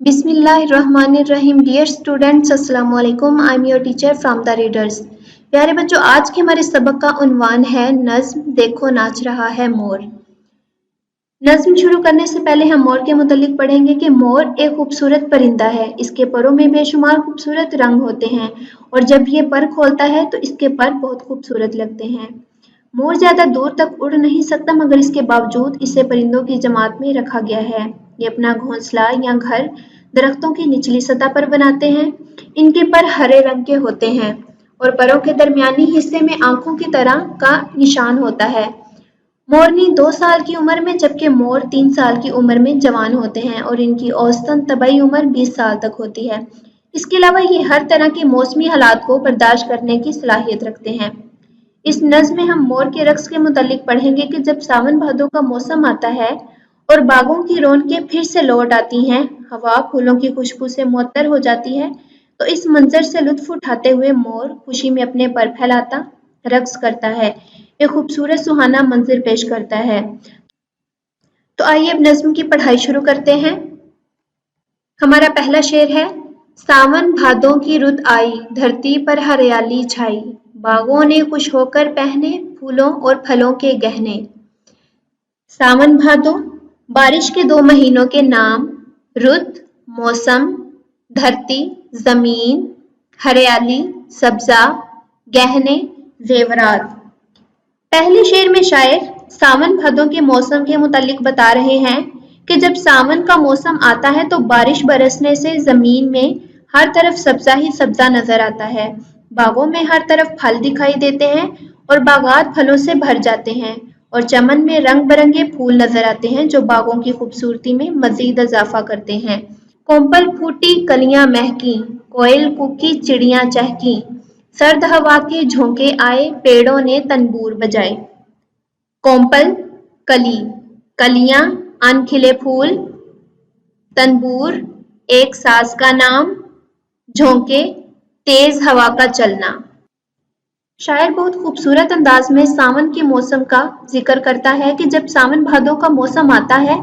बिस्मिल्लाहिर्रहमानिर्रहीम। Dear students, अस्सलाम वालेकुम। I am your teacher from the readers. प्यारे बच्चों, आज के हमारे सबक का उन्वान है नज्म देखो नाच रहा है मोर। नज्म शुरू करने से पहले हम मोर के मुतालिक पढ़ेंगे कि मोर एक खूबसूरत परिंदा है। इसके परों में बेशुमार खूबसूरत रंग होते हैं और जब ये पर खोलता है तो इसके पर बहुत खूबसूरत लगते हैं। मोर ज्यादा दूर तक उड़ नहीं सकता, मगर इसके बावजूद इसे परिंदों की जमात में रखा गया है। ये अपना घोंसला या घर दरख्तों की निचली सतह पर बनाते हैं। इनके पर हरे रंग के होते हैं और परों के दरमियानी हिस्से में आंखों की तरह का निशान होता है। मोरनी 2 साल की उम्र में, जबकि मोर 3 साल की उम्र में जवान होते हैं और इनकी औसतन तबई उम्र 20 साल तक होती है। इसके अलावा ये हर तरह के मौसमी हालात को बर्दाश्त करने की सलाहियत रखते हैं। इस नज्म में हम मोर के रक्स के मुतालिक पढ़ेंगे कि जब सावन भादों का मौसम आता है और बागों की रौनकें फिर से लौट आती हैं, हवा फूलों की खुशबू से मुअत्तर हो जाती है, तो इस मंजर से लुत्फ उठाते हुए मोर खुशी में अपने पर फैलाता रक्स करता है, एक खूबसूरत सुहाना मंजर पेश करता है। तो आइए अब नज्म की पढ़ाई शुरू करते हैं। हमारा पहला शेर है, सावन भादों की रुत आई, धरती पर हरियाली छाई, बागों ने खुश होकर पहने फूलों और फलों के गहने। सावन भादो बारिश के 2 महीनों के नाम, रुत मौसम, धरती जमीन, हरियाली सब्जा, गहने जेवरात। पहले शेर में शायर सावन भादों के मौसम के मुतालिक बता रहे हैं कि जब सावन का मौसम आता है तो बारिश बरसने से जमीन में हर तरफ सब्जा ही सब्जा नजर आता है। बागों में हर तरफ फल दिखाई देते हैं और बागात फलों से भर जाते हैं और चमन में रंग बिरंगे फूल नजर आते हैं जो बागों की खूबसूरती में मजीद इजाफा करते हैं। कोंपल फूटी कलियां महकी, कोयल कूकी चिड़ियां चहकी, सर्द हवा के झोंके आए, पेड़ों ने तंबूर बजाए। कोंपल कली, कलियां अनखिले फूल, तंबूर एक साज का नाम, झोंके तेज हवा का चलना। शायर बहुत खूबसूरत अंदाज में सावन के मौसम का जिक्र करता है कि जब सावन भादों का मौसम आता है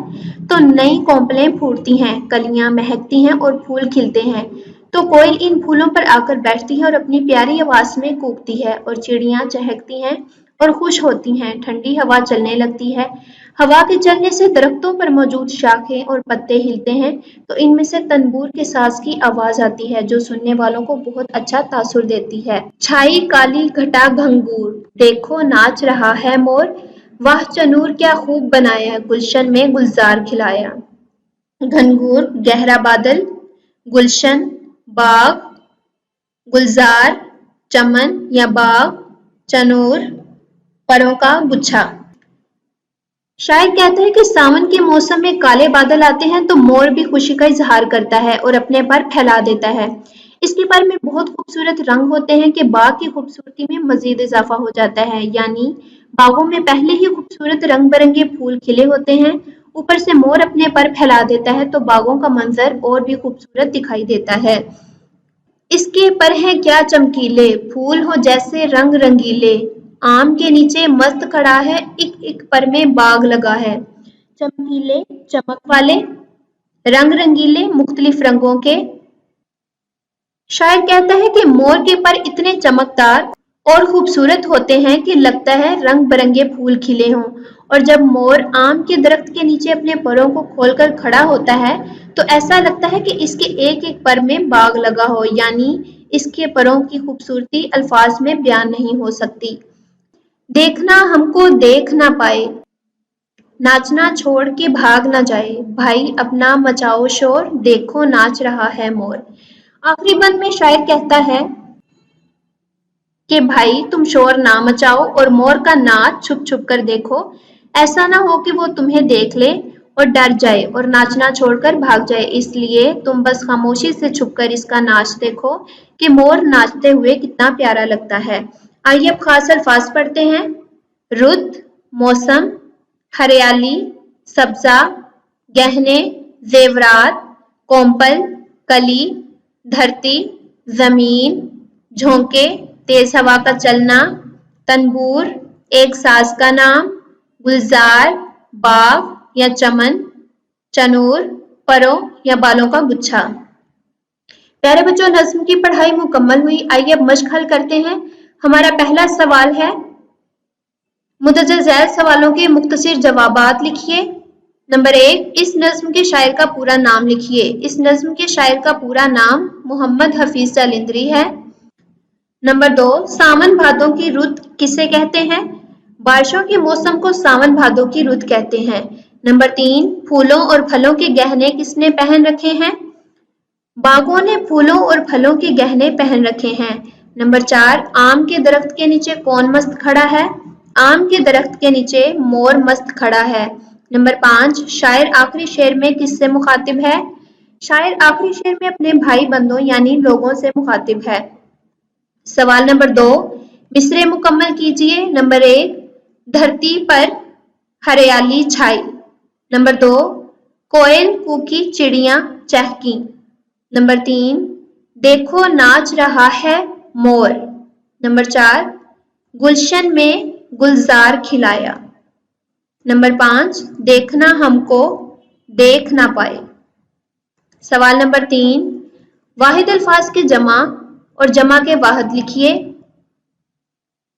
तो नई कोंपलें फूटती हैं, कलियां महकती हैं और फूल खिलते हैं। तो कोयल इन फूलों पर आकर बैठती है और अपनी प्यारी आवाज में कूकती है और चिड़ियां चहकती हैं और खुश होती हैं। ठंडी हवा चलने लगती है। हवा के चलने से दरख्तों पर मौजूद शाखें और पत्ते हिलते हैं तो इनमें से तंबूर के साज की आवाज आती है जो सुनने वालों को बहुत अच्छा तासुर देती है। छाई काली घटा घंगूर, देखो नाच रहा है मोर, वाह चनूर क्या खूब बनाया, गुलशन में गुलजार खिलाया। घनघोर गहरा बादल, गुलशन बाग, गुलजार चमन या बाग, चनूर परों का गुच्छा। शायर कहते हैं कि सावन के मौसम में काले बादल आते हैं तो मोर भी खुशी का इजहार करता है और अपने पर फैला देता है। इसके पर में बहुत खूबसूरत रंग होते हैं कि बाग की खूबसूरती में मजीद इजाफा हो जाता है, यानी बागों में पहले ही खूबसूरत रंग बिरंगे फूल खिले होते हैं, ऊपर से मोर अपने पर फैला देता है तो बागों का मंजर और भी खूबसूरत दिखाई देता है। इसके पर हैं क्या चमकीले, फूल हो जैसे रंग रंगीले, आम के नीचे मस्त खड़ा है, एक एक पर में बाग लगा है। चमकीले चमक वाले, रंग रंगीले मुख्तलिफ रंगों के। शायर कहता है कि मोर के पर इतने चमकदार और खूबसूरत होते हैं कि लगता है रंग बिरंगे फूल खिले हों, और जब मोर आम के दरख्त के नीचे अपने परों को खोलकर खड़ा होता है तो ऐसा लगता है कि इसके एक एक पर में बाग लगा हो, यानी इसके परों की खूबसूरती अल्फाज में बयान नहीं हो सकती। देखना हमको देख ना पाए, नाचना छोड़ के भाग ना जाए, भाई अपना मचाओ शोर, देखो नाच रहा है मोर। आखिरी बंद में शायर कहता है कि भाई तुम शोर ना मचाओ और मोर का नाच छुप छुप कर देखो, ऐसा ना हो कि वो तुम्हें देख ले और डर जाए और नाचना छोड़कर भाग जाए, इसलिए तुम बस खामोशी से छुपकर इसका नाच देखो कि मोर नाचते हुए कितना प्यारा लगता है। आइए अब खास अल्फाज पढ़ते हैं। रुत मौसम, हरियाली सब्जा, गहने जेवरात, कोंपल कली, धरती जमीन, झोंके तेज हवा का चलना, तंबूर एक साज का नाम, गुलजार बाग या चमन, चनूर परों या बालों का गुच्छा। प्यारे बच्चों, नज्म की पढ़ाई मुकम्मल हुई। आइए अब मश्क हल करते हैं। हमारा पहला सवाल है, मुदज्जल झैल सवालों के मुख्तसर जवाबात लिखिए। नंबर 1, इस नज्म के शायर का पूरा नाम लिखिए। इस नज्म के शायर का पूरा नाम मोहम्मद हफीज जालंधरी है। नंबर 2, सावन भादों की रुत किसे कहते हैं? बारिशों के मौसम को सावन भादों की रुत कहते हैं। नंबर 3, फूलों और फलों के गहने किसने पहन रखे हैं? बाघों ने फूलों और फलों के गहने पहन रखे हैं। नंबर 4, आम के दरख्त के नीचे कौन मस्त खड़ा है? आम के दरख्त के नीचे मोर मस्त खड़ा है। नंबर 5, शायर आखिरी शेर में किससे मुखातिब है? शायर आखिरी शेर में अपने भाई बंधुओं यानी लोगों से मुखातिब है। सवाल नंबर 2, मिसरे मुकम्मल कीजिए। नंबर 1, धरती पर हरियाली छाई। नंबर 2, कोयल कूकी चिड़िया चहकी। नंबर 3, देखो नाच रहा है मोर। नंबर 4, गुलशन में गुलजार खिलाया। नंबर 5, देखना हमको देख ना पाए। सवाल नंबर 3, वाहिद अल्फाज के जमा और जमा के वाहिद लिखिए।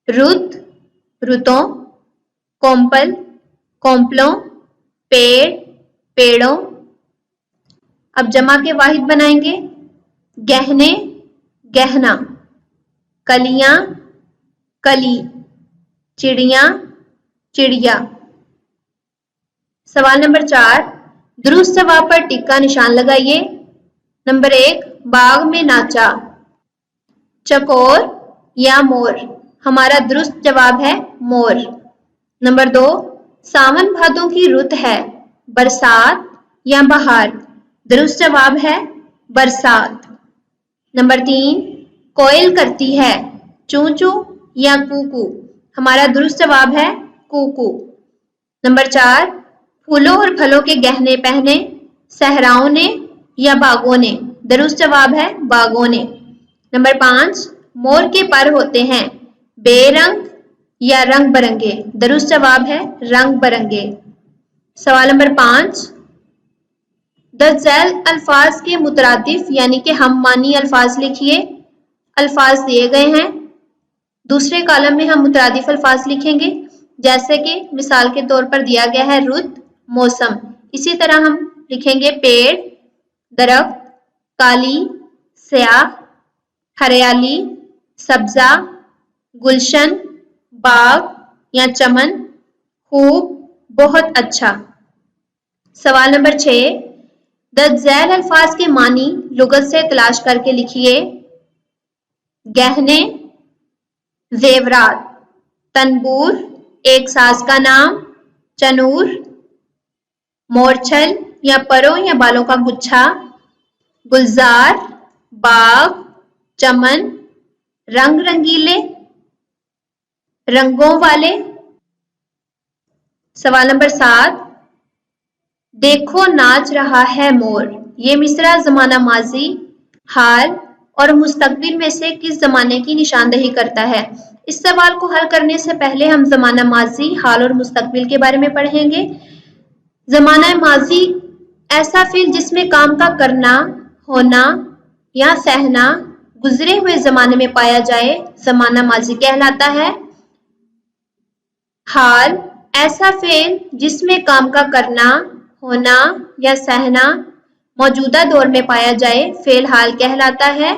रुत, रुतों, कोम्पल, कोम्पलों, पेड़, पेड़ों। अब जमा के वाहिद बनाएंगे। गहने, गहना, कलियां, कली, चिड़िया, चिड़िया। सवाल नंबर 4, दुरुस्त जवाब पर टिक का निशान लगाइए। नंबर 1, बाग में नाचा। चकोर या मोर? हमारा दुरुस्त जवाब है मोर। नंबर 2, सावन भादों की रुत है, बरसात या बहार? दुरुस्त जवाब है बरसात। नंबर 3, कोयल करती है चू चू या कूकू? हमारा दुरुस्त जवाब है कूकू। नंबर 4, फूलों और फलों के गहने पहने सहराओं ने या बागों ने? दुरुस्त जवाब है बागों ने। नंबर 5, मोर के पर होते हैं बेरंग या रंग बरंगे? दुरुस्त जवाब है रंग बरंगे। सवाल नंबर 5, दर्जैल अल्फाज के मुतरादिफ यानी कि हम मानी अल्फाज लिखिए। अल्फाज दिए गए हैं, दूसरे कॉलम में हम मुतरादिफ अल्फाज लिखेंगे, जैसे कि मिसाल के तौर पर दिया गया है रुत, मौसम। इसी तरह हम लिखेंगे पेड़, दरख्त, काली, स्याह, हरियाली, सब्जा, गुलशन, बाग या चमन, खूब, बहुत अच्छा। सवाल नंबर 6, दर्जैल अल्फाज के मानी लुगत से तलाश करके लिखिए। गहने, जेवरात, तनबूर, एक साज का नाम, चनूर, मोरछल या परों या बालों का गुच्छा, गुलजार, बाग, चमन, रंग रंगीले, रंगों वाले। सवाल नंबर 7, देखो नाच रहा है मोर। ये मिसरा ज़माना माजी, हाल और मुस्तकबिल में से किस ज़माने की निशानदही करता है? इस सवाल को हल करने से पहले हम ज़माना माजी, हाल और मुस्तकबिल के बारे में पढ़ेंगे। ज़माना माजी ऐसा फ़िल जिसमें काम का करना, होना या सहना गुजरे हुए ज़माने में पाया जाए, ज़माना माजी कहलाता है। हाल ऐसा फ़िल जिसमें काम का करना, होना या सहना मौजूदा दौर में पाया जाए, फ़ेल हाल कहलाता है।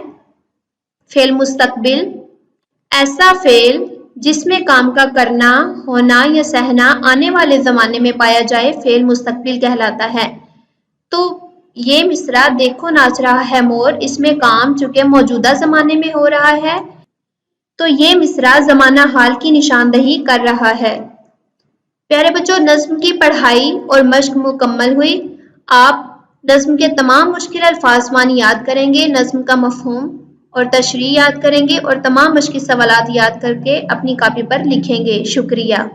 फ़ेल मुस्तकबिल ऐसा फ़ेल जिसमें काम का करना, होना या सहना आने वाले ज़माने में पाया जाए, फ़ेल मुस्तकबिल कहलाता है। तो ये मिसरा देखो नाच रहा है मोर, इसमें काम चूंकि मौजूदा ज़माने में हो रहा है, तो ये मिसरा ज़माना हाल की निशानदही कर रहा है। प्यारे बच्चों, नज़्म की पढ़ाई और मश्क मुकम्मल हुई। आप नज़्म के तमाम मुश्किल अल्फाज मानी याद करेंगे, नज़्म का मफ़हूम और तशरीह याद करेंगे और तमाम मश्की सवालात याद करके अपनी कॉपी पर लिखेंगे। शुक्रिया।